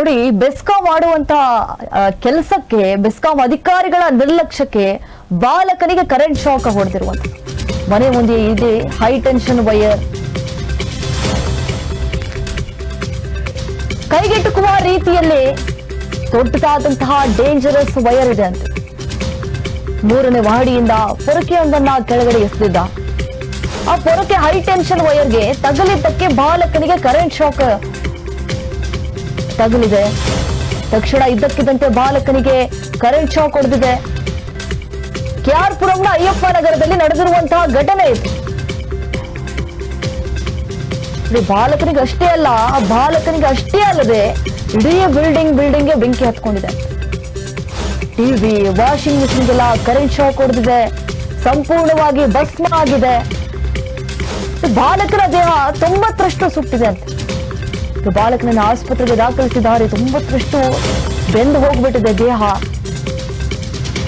ನೋಡಿ, ಬೆಸ್ಕಾಂ ಮಾಡುವಂತ ಕೆಲಸಕ್ಕೆ ಬೆಸ್ಕಾಂ ಅಧಿಕಾರಿಗಳ ನಿರ್ಲಕ್ಷ್ಯಕ್ಕೆ ಬಾಲಕನಿಗೆ ಕರೆಂಟ್ ಶಾಕ್ ಹೊಡೆದಿರುವಂತ ಮನೆ ಮುಂದೆ ಇದೆ ಹೈ ಟೆನ್ಷನ್ ವೈರ್. ಕೈಗೆಟುಕುವ ರೀತಿಯಲ್ಲಿ ದೊಡ್ಡದಾದಂತಹ ಡೇಂಜರಸ್ ವೈರ್ ಇದೆ ಅಂತೆ. 3ನೇ ಮಹಡಿಯಿಂದ ಪೊರಕೆಯೊಂದನ್ನ ಕೆಳಗಡೆ ಎಸೆದಿದ್ದ. ಆ ಪೊರಕೆ ಹೈ ಟೆನ್ಷನ್ ವೈರ್ಗೆ ತಗುಲಿದ್ದಕ್ಕೆ ಬಾಲಕನಿಗೆ ಕರೆಂಟ್ ಶಾಕ್ ತಗುಲಿದೆ. ತಕ್ಷಣ ಇದ್ದಕ್ಕಿದ್ದಂತೆ ಬಾಲಕನಿಗೆ ಕರೆಂಟ್ ಶಾಕ್ ಹೊಡೆದಿದೆ. ಕೆಆರ್ಪುರಂನ ಅಯ್ಯಪ್ಪ ನಗರದಲ್ಲಿ ನಡೆದಿರುವಂತಹ ಘಟನೆ ಇದು. ಬಾಲಕನಿಗೆ ಅಷ್ಟೇ ಅಲ್ಲ, ಆ ಬಾಲಕನಿಗೆ ಅಷ್ಟೇ ಅಲ್ಲದೆ ಇಡೀ ಬಿಲ್ಡಿಂಗ್ಗೆ ಬೆಂಕಿ ಹತ್ಕೊಂಡಿದೆ. ಟಿವಿ, ವಾಷಿಂಗ್ ಮಿಷಿನ್ಗೆಲ್ಲ ಕರೆಂಟ್ ಶಾಕ್ ಹೊಡೆದಿದೆ. ಸಂಪೂರ್ಣವಾಗಿ ಭಸ್ಮ ಆಗಿದೆ. ಬಾಲಕನ ದೇಹ 90ರಷ್ಟು ಸುಟ್ಟಿದೆ ಅಂತೆ. ಬಾಲಕನನ್ನು ಆಸ್ಪತ್ರೆಗೆ ದಾಖಲಿಸಿದ್ದಾರೆ. 90ರಷ್ಟು ಬೆಂದು ಹೋಗ್ಬಿಟ್ಟಿದೆ ದೇಹ.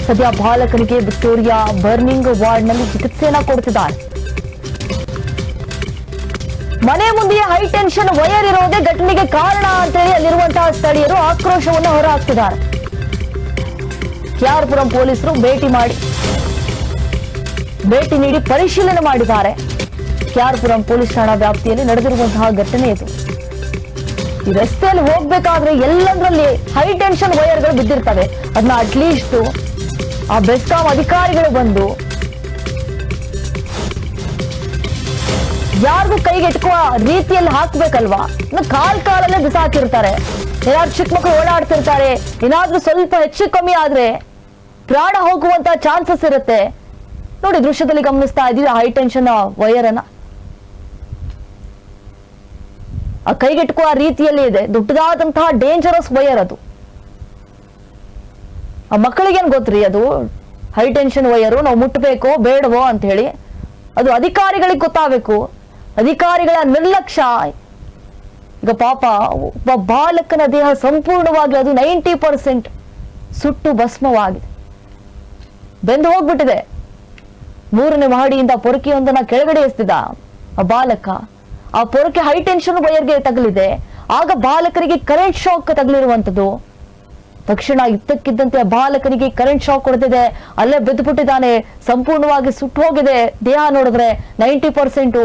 ಸದ್ಯ ಬಾಲಕನಿಗೆ ವಿಕ್ಟೋರಿಯಾ ಬರ್ನಿಂಗ್ ವಾರ್ಡ್ ನಲ್ಲಿ ಚಿಕಿತ್ಸೆಯನ್ನ ಕೊಡ್ತಿದ್ದಾರೆ. ಮನೆ ಮುಂದೆ ಹೈ ಟೆನ್ಷನ್ ವೈರ್ ಇರೋದೇ ಘಟನೆಗೆ ಕಾರಣ ಅಂತೇಳಿ ಅಲ್ಲಿರುವಂತಹ ಸ್ಥಳೀಯರು ಆಕ್ರೋಶವನ್ನು ಹೊರಹಾಕ್ತಿದ್ದಾರೆ. ಕೆಆರ್ಪುರಂ ಪೊಲೀಸರು ಭೇಟಿ ನೀಡಿ ಪರಿಶೀಲನೆ ಮಾಡಿದ್ದಾರೆ. ಕೆಆರ್ಪುರಂ ಪೊಲೀಸ್ ಠಾಣಾ ವ್ಯಾಪ್ತಿಯಲ್ಲಿ ನಡೆದಿರುವಂತಹ ಘಟನೆ ಇದು. ಈ ರಸ್ತೆಯಲ್ಲಿ ಹೋಗ್ಬೇಕಾದ್ರೆ ಎಲ್ಲಂದ್ರಲ್ಲಿ ಹೈ ಟೆನ್ಷನ್ ವೈರ್ಗಳು ಬಿದ್ದಿರ್ತವೆ. ಅದನ್ನ ಅಟ್ಲೀಸ್ಟ್ ಆ ಬೆಸ್ಕಾಂ ಅಧಿಕಾರಿಗಳು ಬಂದು ಯಾರಿಗೂ ಕೈಗೆಟುಕುವ ರೀತಿಯಲ್ಲಿ ಹಾಕ್ಬೇಕಲ್ವಾ. ಕಾಲಲ್ಲೇ ಬಿಸಾಕಿರ್ತಾರೆ. ಏನಾದ್ರು ಚಿಕ್ಕ ಮಕ್ಕಳು ಓಡಾಡ್ತಿರ್ತಾರೆ. ಏನಾದ್ರೂ ಸ್ವಲ್ಪ ಹೆಚ್ಚು ಕಮ್ಮಿ ಆದ್ರೆ ಪ್ರಾಣ ಹೋಗುವಂತ ಚಾನ್ಸಸ್ ಇರುತ್ತೆ. ನೋಡಿ, ದೃಶ್ಯದಲ್ಲಿ ಗಮನಿಸ್ತಾ ಇದೀವಿ ಹೈ ಟೆನ್ಷನ್ ವೈರ್ ಅನ್ನ. ಆ ಕೈಗೆಟುಕುವ ರೀತಿಯಲ್ಲಿ ಇದೆ. ದೊಡ್ಡದಾದಂತಹ ಡೇಂಜರಸ್ ವೈರ್ ಅದು. ಆ ಮಕ್ಕಳಿಗೇನ್ ಗೊತ್ತ್ರಿ ಅದು ಹೈ ಟೆನ್ಷನ್ ವೈರು, ನಾವು ಮುಟ್ಟಬೇಕೋ ಬೇಡವೋ ಅಂತ ಹೇಳಿ. ಅದು ಅಧಿಕಾರಿಗಳಿಗೆ ಗೊತ್ತಾಗಬೇಕು. ಅಧಿಕಾರಿಗಳ ನಿರ್ಲಕ್ಷ್ಯ. ಈಗ ಪಾಪ ಒಬ್ಬ ಬಾಲಕನ ದೇಹ ಸಂಪೂರ್ಣವಾಗಿ ಅದು 90% ಸುಟ್ಟು ಭಸ್ಮವಾಗಿದೆ, ಬೆಂದು ಹೋಗ್ಬಿಟ್ಟಿದೆ. 3ನೇ ಮಹಡಿಯಿಂದ ಪೊರಕೆಯೊಂದನ್ನ ಕೆಳಗಡೆ ಎಸೆದಿದ್ದ ಆ ಬಾಲಕ. ಆ ಪೊರಕೆ ಹೈ ಟೆನ್ಷನ್ ವೈರ್ಗೆ ತಗಲಿದೆ. ಆಗ ಬಾಲಕನಿಗೆ ಕರೆಂಟ್ ಶಾಕ್ ತಗಲಿರುವಂತದ್ದು. ತಕ್ಷಣ ಇದ್ದಕ್ಕಿದ್ದಂತೆ ಆ ಬಾಲಕನಿಗೆ ಕರೆಂಟ್ ಶಾಕ್ ಹೊಡೆದಿದೆ. ಅಲ್ಲೇ ಬಿದ್ದುಬಿಟ್ಟಿದ್ದಾನೆ. ಸಂಪೂರ್ಣವಾಗಿ ಸುಟ್ಟು ಹೋಗಿದೆ ದೇಹ. ನೋಡಿದ್ರೆ 90%.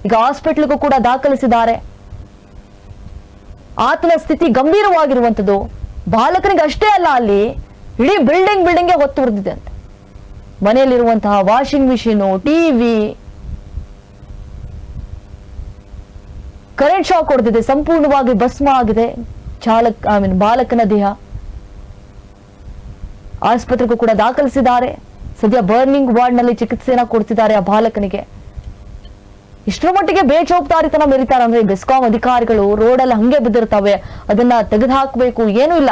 ಈಗ ಹಾಸ್ಪಿಟ್ಲ್ಗೂ ಕೂಡ ದಾಖಲಿಸಿದ್ದಾರೆ. ಆತನ ಸ್ಥಿತಿ ಗಂಭೀರವಾಗಿರುವಂತದ್ದು. ಬಾಲಕನಿಗೆ ಅಷ್ಟೇ ಅಲ್ಲ, ಅಲ್ಲಿ ಇಡೀ ಬಿಲ್ಡಿಂಗ್ಗೆ ಹೊತ್ತು ಹೊಡೆದಿದೆ ಅಂತ. ಮನೆಯಲ್ಲಿರುವಂತಹ washing machine, TV current shock ಹೊಡೆದಿದೆ. ಸಂಪೂರ್ಣವಾಗಿ ಭಸ್ಮ ಆಗಿದೆ ಬಾಲಕನ ದೇಹ. ಆಸ್ಪತ್ರೆಗೂ ಕೂಡ ದಾಖಲಿಸಿದ್ದಾರೆ. ಸದ್ಯ ಬರ್ನಿಂಗ್ ವಾರ್ಡ್ ನಲ್ಲಿ ಚಿಕಿತ್ಸೆಯನ್ನ ಕೊಡ್ತಿದ್ದಾರೆ ಆ ಬಾಲಕನಿಗೆ. ಇಷ್ಟರ ಮಟ್ಟಿಗೆ ಬೇಜವಾಬ್ದಾರಿತನ ಮೆರೀತಾರೆ ಅಂದ್ರೆ ಬೆಸ್ಕಾಂ ಅಧಿಕಾರಿಗಳು. ರೋಡಲ್ಲಿ ಹಂಗೆ ಬಿದ್ದಿರ್ತವೆ, ಅದನ್ನ ತೆಗೆದು ಹಾಕ್ಬೇಕು, ಏನೂ ಇಲ್ಲ.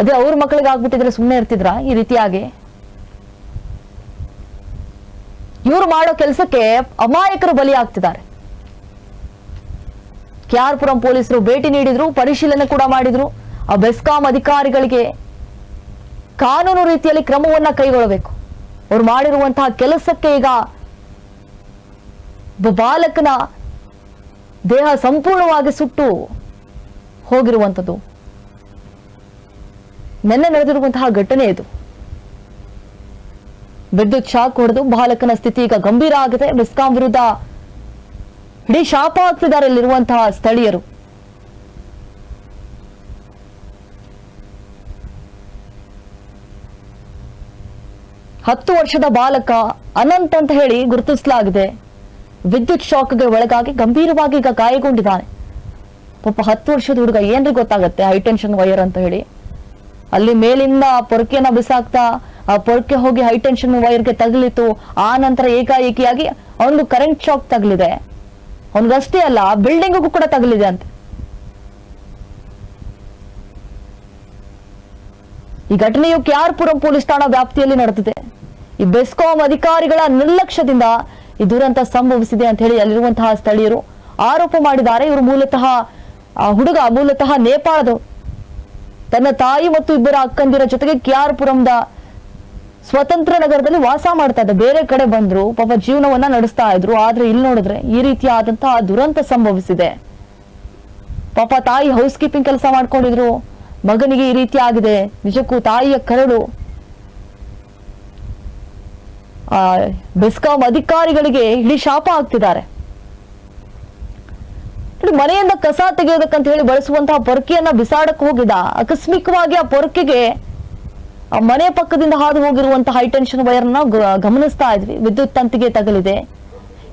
ಅದೇ ಅವ್ರ ಮಕ್ಕಳಿಗೆ ಆಗ್ಬಿಟ್ಟಿದ್ರೆ ಸುಮ್ಮನೆ ಇರ್ತಿದ್ರ ಈ ರೀತಿಯಾಗಿ? ಇವ್ರು ಮಾಡೋ ಕೆಲಸಕ್ಕೆ ಅಮಾಯಕರು ಬಲಿ ಆಗ್ತಿದ್ದಾರೆ. ಕೆಆರ್ಪುರಂ ಪೊಲೀಸರು ಭೇಟಿ ನೀಡಿದ್ರು, ಪರಿಶೀಲನೆ ಕೂಡ ಮಾಡಿದ್ರು. ಆ ಬೆಸ್ಕಾಂ ಅಧಿಕಾರಿಗಳಿಗೆ ಕಾನೂನು ರೀತಿಯಲ್ಲಿ ಕ್ರಮವನ್ನ ಕೈಗೊಳ್ಳಬೇಕು. ಅವ್ರು ಮಾಡಿರುವಂತಹ ಕೆಲಸಕ್ಕೆ ಈಗ ಬಾಲಕನ ದೇಹ ಸಂಪೂರ್ಣವಾಗಿ ಸುಟ್ಟು ಹೋಗಿರುವಂಥದ್ದು ನಿನ್ನೆ ನಡೆದಿರುವಂತಹ ಘಟನೆ ಇದು. ವಿದ್ಯುತ್ ಶಾಕ್ ಹೊಡೆದು ಬಾಲಕನ ಸ್ಥಿತಿ ಈಗ ಗಂಭೀರ ಆಗಿದೆ. ಬೆಸ್ಕಾಂ ವಿರುದ್ಧ ಇಡೀ ಶಾಪ ಹಾಕ್ತಿದ್ದಾರೆ ಇಲ್ಲಿರುವಂತಹ ಸ್ಥಳೀಯರು. ಹತ್ತು ವರ್ಷದ ಬಾಲಕ ಅನಂತ್ ಅಂತ ಹೇಳಿ ಗುರುತಿಸಲಾಗಿದೆ. ವಿದ್ಯುತ್ ಶಾಕ್ಗೆ ಒಳಗಾಗಿ ಗಂಭೀರವಾಗಿ ಈಗ ಗಾಯಗೊಂಡಿದ್ದಾನೆ. ಪಾಪ 10 ವರ್ಷದ ಹುಡುಗ, ಏನ್ರಿ ಗೊತ್ತಾಗತ್ತೆ ಹೈ ಟೆನ್ಷನ್ ವೈರ್ ಅಂತ ಹೇಳಿ. ಅಲ್ಲಿ ಮೇಲಿಂದ ಪೊರಕೆಯನ್ನ ಬಿಸಾಕ್ತಾ ಆ ಪೊರಕೆ ಹೋಗಿ ಹೈ ಟೆನ್ಷನ್ ವೈರ್ಗೆ ತಗಲಿತು. ಆ ನಂತರ ಏಕಾಏಕಿಯಾಗಿ ಅವನಿಗೆ ಕರೆಂಟ್ ಶಾಕ್ ತಗಲಿದೆ. ಅವನಿಗಷ್ಟೇ ಅಲ್ಲ, ಬಿಲ್ಡಿಂಗ್ಗೂ ಕೂಡ ತಗಲಿದೆ ಅಂತ. ಈ ಘಟನೆಯು ಕೆಆರ್ಪುರಂ ಪೊಲೀಸ್ ಠಾಣಾ ವ್ಯಾಪ್ತಿಯಲ್ಲಿ ನಡೆದಿದೆ. ಈ ಬೆಸ್ಕಾಂ ಅಧಿಕಾರಿಗಳ ನಿರ್ಲಕ್ಷ್ಯದಿಂದ ಈ ದುರಂತ ಸಂಭವಿಸಿದೆ ಅಂತ ಹೇಳಿ ಅಲ್ಲಿರುವಂತಹ ಸ್ಥಳೀಯರು ಆರೋಪ ಮಾಡಿದ್ದಾರೆ. ಇವರು ಮೂಲತಃ ನೇಪಾಳದವರು. ತನ್ನ ತಾಯಿ ಮತ್ತು 2 ಅಕ್ಕಂದಿರ ಜೊತೆಗೆ ಕೆಆರ್ಪುರಂದ ಸ್ವತಂತ್ರ ನಗರದಲ್ಲಿ ವಾಸ ಮಾಡ್ತಾ ಇದ್ದ. ಬೇರೆ ಕಡೆ ಬಂದ್ರು, ಪಾಪ ಜೀವನವನ್ನ ನಡೆಸ್ತಾ ಇದ್ರು. ಆದ್ರೆ ಇಲ್ಲಿ ನೋಡಿದ್ರೆ ಈ ರೀತಿಯಾದಂತಹ ದುರಂತ ಸಂಭವಿಸಿದೆ. ಪಾಪ ತಾಯಿ ಹೌಸ್ ಕೀಪಿಂಗ್ ಕೆಲಸ ಮಾಡ್ಕೊಂಡಿದ್ರು, ಮಗನಿಗೆ ಈ ರೀತಿ ಆಗಿದೆ. ನಿಜಕ್ಕೂ ತಾಯಿಯ ಕರಳು. ಬೆಸ್ಕಾಂ ಅಧಿಕಾರಿಗಳಿಗೆ ಇಡೀ ಶಾಪ ಆಗ್ತಿದ್ದಾರೆ. ಮನೆಯಿಂದ ಕಸ ತೆಗೆಯೋದಕ್ಕಂತ ಹೇಳಿ ಬಳಸುವಂತಹ ಪೊರಕೆಯನ್ನ ಬಿಸಾಡಕ್ಕೆ ಹೋಗಿದ್ದ. ಆಕಸ್ಮಿಕವಾಗಿ ಆ ಪೊರಕೆಗೆ ಆ ಮನೆ ಪಕ್ಕದಿಂದ ಹಾದು ಹೋಗಿರುವಂತಹ ಹೈಟೆನ್ಷನ್ ವೈರ್ನ ಗಮನಿಸ್ತಾ ಇದ್ವಿ. ವಿದ್ಯುತ್ ತಂತಿಗೆ ತಗಲಿದೆ.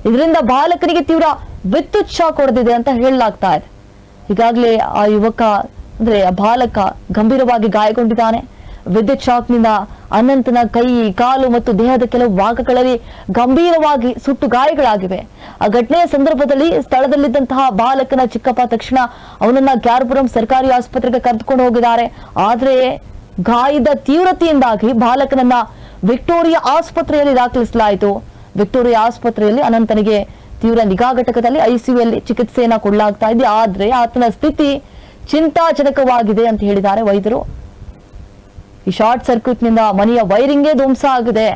ಇದರಿಂದ ಬಾಲಕನಿಗೆ ತೀವ್ರ ವಿದ್ಯುತ್ ಶಾಕ್ ಹೊಡೆದಿದೆ ಅಂತ ಹೇಳಲಾಗ್ತಾ ಇದೆ. ಈಗಾಗಲೇ ಆ ಯುವಕ ಅಂದ್ರೆ ಆ ಬಾಲಕ ಗಂಭೀರವಾಗಿ ಗಾಯಗೊಂಡಿದ್ದಾನೆ. ವಿದ್ಯುತ್ ಶಾಕ್ನಿಂದ ಅನಂತನ ಕೈ, ಕಾಲು ಮತ್ತು ದೇಹದ ಕೆಲವು ಭಾಗಗಳಲ್ಲಿ ಗಂಭೀರವಾಗಿ ಸುಟ್ಟು ಗಾಯಗಳಾಗಿವೆ. ಆ ಘಟನೆಯ ಸಂದರ್ಭದಲ್ಲಿ ಸ್ಥಳದಲ್ಲಿದ್ದಂತಹ ಬಾಲಕನ ಚಿಕ್ಕಪ್ಪ ತಕ್ಷಣ ಅವನನ್ನ ಕ್ಯಾರ್ಪುರಂ ಸರ್ಕಾರಿ ಆಸ್ಪತ್ರೆಗೆ ಕರೆದುಕೊಂಡು ಹೋಗಿದ್ದಾರೆ. ಆದ್ರೆ ಗಾಯದ ತೀವ್ರತೆಯಿಂದಾಗಿ ಬಾಲಕನನ್ನ ವಿಕ್ಟೋರಿಯಾ ಆಸ್ಪತ್ರೆಯಲ್ಲಿ ದಾಖಲಿಸಲಾಯಿತು. ವಿಕ್ಟೋರಿಯಾ ಆಸ್ಪತ್ರೆಯಲ್ಲಿ ಅನಂತನಿಗೆ ತೀವ್ರ ನಿಗಾ ಘಟಕದಲ್ಲಿ ಐಸಿಯುಯಲ್ಲಿ ಚಿಕಿತ್ಸೆಯನ್ನ ಕೊಡಲಾಗ್ತಾ ಇದೆ. ಆದ್ರೆ ಆತನ ಸ್ಥಿತಿ ಚಿಂತಾಜನಕವಾಗಿದೆ ಅಂತ ಹೇಳಿದ್ದಾರೆ ವೈದ್ಯರು. ಈ ಶಾರ್ಟ್ ಸರ್ಕ್ಯೂಟ್ ನಿಂದ ಮನೆಯ ವೈರಿಂಗೇ ಧ್ವಂಸ ಆಗಿದೆ.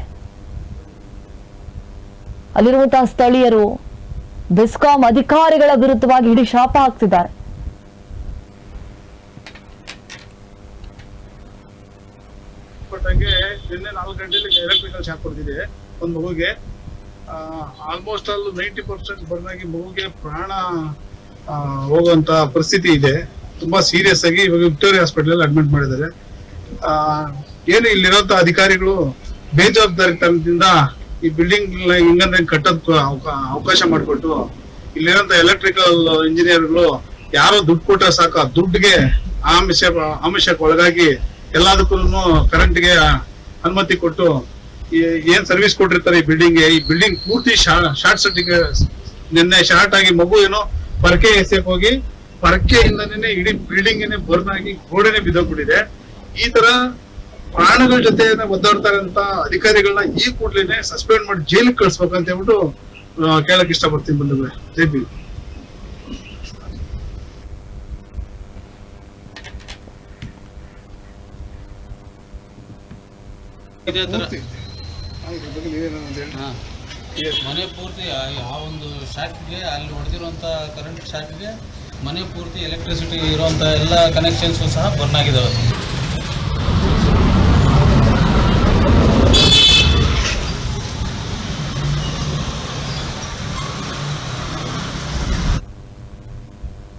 ಅಲ್ಲಿರುವಂತಹ ಸ್ಥಳೀಯರು ಬೆಸ್ಕಾಂ ಅಧಿಕಾರಿಗಳ ವಿರುದ್ಧವಾಗಿ ಇಡೀ ಶಾಪ ಹಾಕ್ತಿದ್ದಾರೆ. ನಿನ್ನೆ 4 ಗಂಟೆಗೆ ಎಲೆಕ್ಟ್ರಿಕಲ್ ಶಾಕ್ ಕೊಡ್ತಿದೆ ಒಂದು ಮಗುಗೆ. ಆಲ್ಮೋಸ್ಟ್ ಆಲ್ 90% ಬರ್ನ್ ಆಗಿ ಮಗುಗೆ ಪ್ರಾಣ ಹೋಗುವಂತ ಪರಿಸ್ಥಿತಿ ಇದೆ. ತುಂಬಾ ಸೀರಿಯಸ್ ಆಗಿ ಇವಾಗ ವಿಕ್ಟೋರಿಯಾ ಹಾಸ್ಪಿಟಲ್ ಅಡ್ಮಿಟ್ ಮಾಡಿದ್ದಾರೆ. ಏನು ಇಲ್ಲಿರೋಂತ ಅಧಿಕಾರಿಗಳು ಬೇಜವಾಬ್ದಾರಿತನದಿಂದ ಈ ಬಿಲ್ಡಿಂಗ್ ಹಿಂಗಂದ್ರೆ ಕಟ್ಟೋದಕ್ಕೆ ಅವಕಾಶ ಮಾಡಿಕೊಟ್ಟು ಇಲ್ಲಿರೋಂತ ಎಲೆಕ್ಟ್ರಿಕಲ್ ಇಂಜಿನಿಯರ್ಗಳು ಯಾರೋ ದುಡ್ಡು ಕೊಟ್ರೆ ಸಾಕು, ದುಡ್ಡಿಗೆ ಆಮಿಷಕ್ಕೆ ಒಳಗಾಗಿ ಎಲ್ಲದಕ್ಕೂ ಕರೆಂಟ್ಗೆ ಅನುಮತಿ ಕೊಟ್ಟು ಏನ್ ಸರ್ವಿಸ್ ಕೊಟ್ಟಿರ್ತಾರೆ ಈ ಬಿಲ್ಡಿಂಗ್ ಪೂರ್ತಿ ಶಾರ್ಟ್ ಸರ್ಕ್ಯೂಟ್ ನಿನ್ನೆ ಶಾರ್ಟ್ ಆಗಿ ಮಗು ಏನೋ ಪರಕೆ ಎಸೆಯಕ್ ಹೋಗಿ ಪರಕೆಯಿಂದನೇ ಇಡೀ ಬಿಲ್ಡಿಂಗ್ ಬರ್ನ್ ಆಗಿ ಗೋಡೆನೆ ಬಿದ್ದೋಗ್ಬಿಟ್ಟಿದೆ. ಈ ತರ ಪ್ರಾಣಗಳ ಜೊತೆ ಒದ್ದಾಡ್ತಾರಂತ ಅಧಿಕಾರಿಗಳನ್ನ ಈ ಕೂಡ್ಲೇನೆ ಸಸ್ಪೆಂಡ್ ಮಾಡಿ ಜೈಲಿಗೆ ಕಳ್ಸ್ಬೇಕಂತ ಹೇಳ್ಬಿಟ್ಟು ಕೇಳಕ್ ಇಷ್ಟಪಡ್ತೀನಿ ಬಂಧುಗಳೇ. ಜೈ ಭೀಮ್. ಮನೆ ಪೂರ್ತಿ ಆ ಒಂದು ಶಾಕ್ಗೆ ಅಲ್ಲಿ ಹೊಡೆದಿರುವಂಥ ಕರೆಂಟ್ ಶಾಕ್ಗೆ ಮನೆ ಪೂರ್ತಿ ಎಲೆಕ್ಟ್ರಿಸಿಟಿ ಇರುವಂಥ ಎಲ್ಲ ಕನೆಕ್ಷನ್ಸು ಸಹ ಬರ್ನ್ ಆಗಿದ್ದಾವೆ.